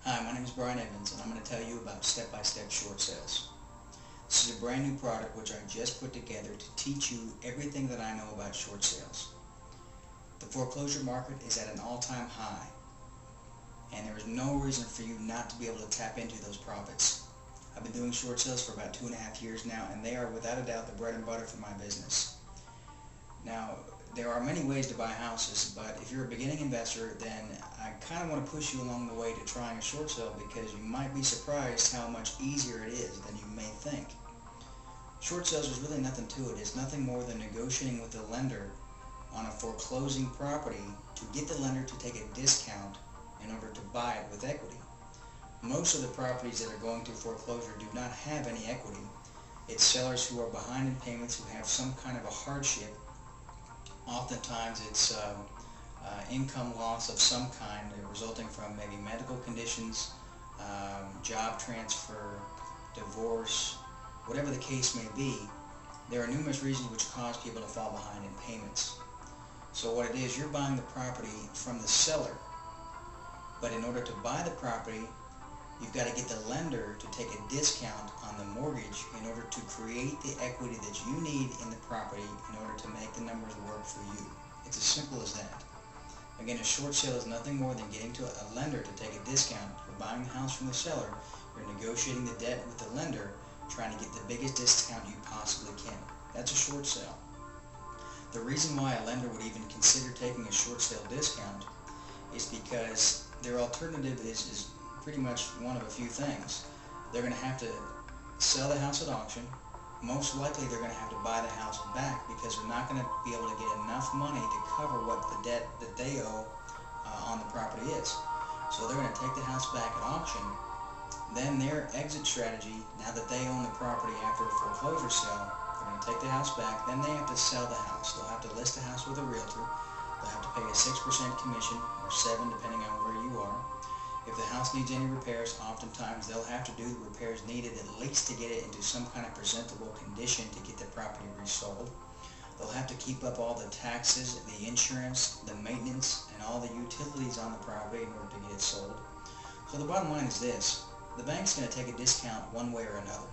Hi, my name is Brian Evans, and I'm going to tell you about step-by-step short sales. This is a brand new product which I just put together to teach you everything that I know about short sales. The foreclosure market is at an all-time high, and there is no reason for you not to be able to tap into those profits. I've been doing short sales for about 2.5 years now, and they are without a doubt the bread and butter for my business. Now, there are many ways to buy houses, but if you're a beginning investor, then I kind of want to push you along the way to trying a short sale because you might be surprised how much easier it is than you may think. Short sales is really nothing to it. It's nothing more than negotiating with the lender on a foreclosing property to get the lender to take a discount in order to buy it with equity. Most of the properties that are going through foreclosure do not have any equity. It's sellers who are behind in payments, who have some kind of a hardship. Oftentimes it's income loss of some kind resulting from maybe medical conditions, job transfer, divorce, whatever the case may be. There are numerous reasons which cause people to fall behind in payments. So what it is, you're buying the property from the seller, but in order to buy the property, you've got to get the lender to take a discount on the mortgage in order to create the equity that you need in the property in order to make the numbers work for you. It's as simple as that. Again, a short sale is nothing more than getting to a lender to take a discount. You're buying the house from the seller, you're negotiating the debt with the lender, trying to get the biggest discount you possibly can. That's a short sale. The reason why a lender would even consider taking a short sale discount is because their alternative is pretty much one of a few things. They're going to have to sell the house at auction. Most likely they're going to have to buy the house back because they're not going to be able to get enough money to cover what the debt that they owe on the property is. So they're going to take the house back at auction. Then their exit strategy, now that they own the property after a foreclosure sale, they're going to take the house back. Then they have to sell the house. They'll have to list the house with a realtor. They'll have to pay a 6% commission, or 7% depending on where you are. If the house needs any repairs, oftentimes they'll have to do the repairs needed at least to get it into some kind of presentable condition to get the property resold. They'll have to keep up all the taxes, the insurance, the maintenance, and all the utilities on the property in order to get it sold. So the bottom line is this: the bank's going to take a discount one way or another.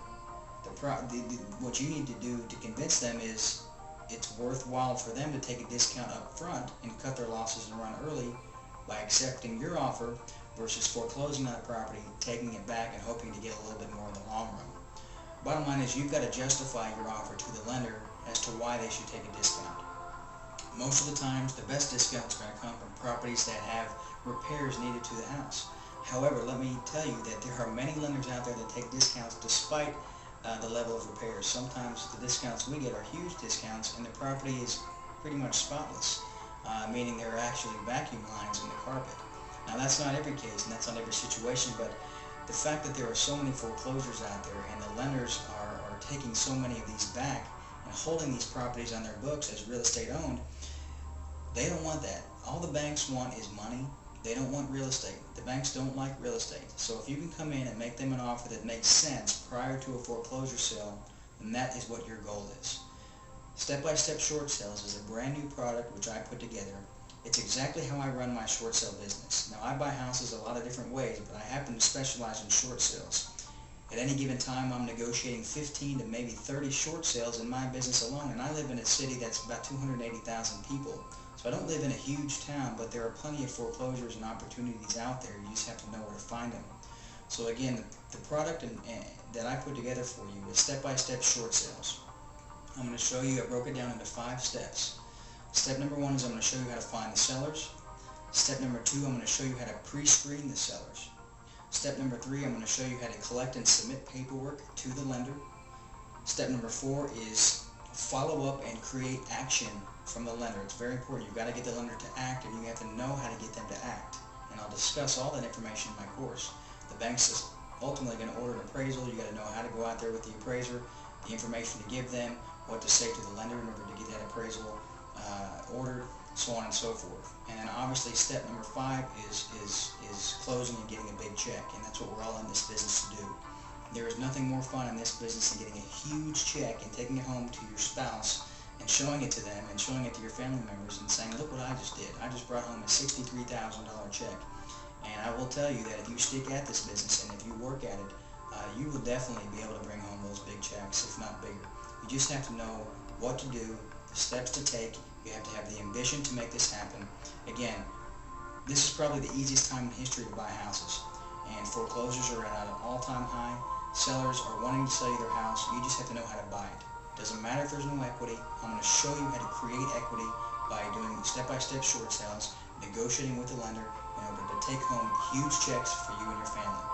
What you need to do to convince them is it's worthwhile for them to take a discount up front and cut their losses and run early by accepting your offer versus foreclosing on the property, taking it back, and hoping to get a little bit more in the long run. Bottom line is you've got to justify your offer to the lender as to why they should take a discount. Most of the times, the best discounts are going to come from properties that have repairs needed to the house. However, let me tell you that there are many lenders out there that take discounts despite the level of repairs. Sometimes the discounts we get are huge discounts and the property is pretty much spotless, meaning there are actually vacuum lines in the carpet. Now that's not every case and that's not every situation, but the fact that there are so many foreclosures out there and the lenders are taking so many of these back and holding these properties on their books as real estate owned, they don't want that. All the banks want is money. They don't want real estate. The banks don't like real estate. So if you can come in and make them an offer that makes sense prior to a foreclosure sale, then that is what your goal is. Step-by-Step Short Sales is a brand new product which I put together. It's exactly how I run my short sale business. Now, I buy houses a lot of different ways, but I happen to specialize in short sales. At any given time, I'm negotiating 15 to maybe 30 short sales in my business alone, and I live in a city that's about 280,000 people. So I don't live in a huge town, but there are plenty of foreclosures and opportunities out there. You just have to know where to find them. So again, the product that I put together for you is Step-by-Step Short Sales. I'm going to show you, I broke it down into 5 steps. Step number 1 is I'm going to show you how to find the sellers. Step number 2, I'm going to show you how to pre-screen the sellers. Step number 3, I'm going to show you how to collect and submit paperwork to the lender. Step number 4 is follow up and create action from the lender. It's very important. You've got to get the lender to act, and you have to know how to get them to act. And I'll discuss all that information in my course. The bank's ultimately going to order an appraisal. You've got to know how to go out there with the appraiser, the information to give them, what to say to the lender in order to get that appraisal ordered, so on and so forth. And then obviously step number 5 is closing and getting a big check, and that's what we're all in this business to do. There is nothing more fun in this business than getting a huge check and taking it home to your spouse and showing it to them and showing it to your family members and saying, look what I just did. I just brought home a $63,000 check. And I will tell you that if you stick at this business and if you work at it, you will definitely be able to bring home those big checks, if not bigger. You just have to know what to do, the steps to take. You have to have the ambition to make this happen. Again, this is probably the easiest time in history to buy houses, and foreclosures are at an all-time high. Sellers are wanting to sell you their house. You just have to know how to buy it. Doesn't matter if there's no equity. I'm going to show you how to create equity by doing step-by-step short sales, negotiating with the lender in order to take home huge checks for you and your family.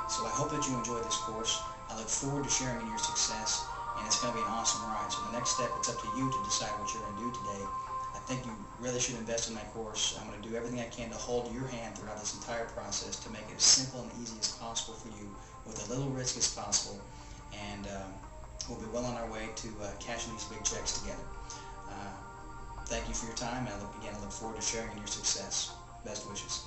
So I hope that you enjoy this course. I look forward to sharing in your success, and it's going to be an awesome ride. So the next step, it's up to you to decide what you're going to do today. I think you really should invest in my course. I'm going to do everything I can to hold your hand throughout this entire process to make it as simple and easy as possible for you with as little risk as possible. And we'll be well on our way to cashing these big checks together. Thank you for your time, and I look forward to sharing in your success. Best wishes.